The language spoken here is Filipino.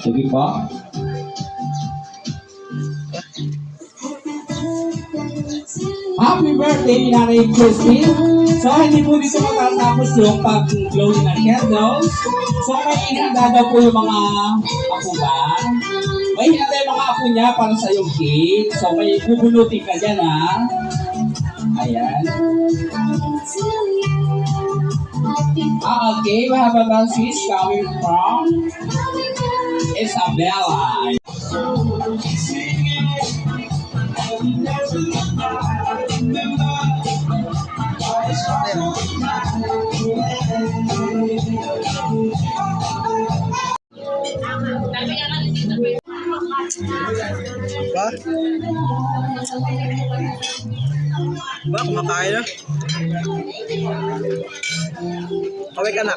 Sige po. Happy birthday, Nanay Christine! So, hindi po dito matatapos yung pag-glowing ng candles. So, may ihanda daw po yung mga apo ba? May ihanda yung mga apo niya para sa yung cake. So, may bubunutin ka dyan, ha? Ayan. Okay. We have a message coming from Isabella. Ba? Ba, kumakain na? Kaway ka na.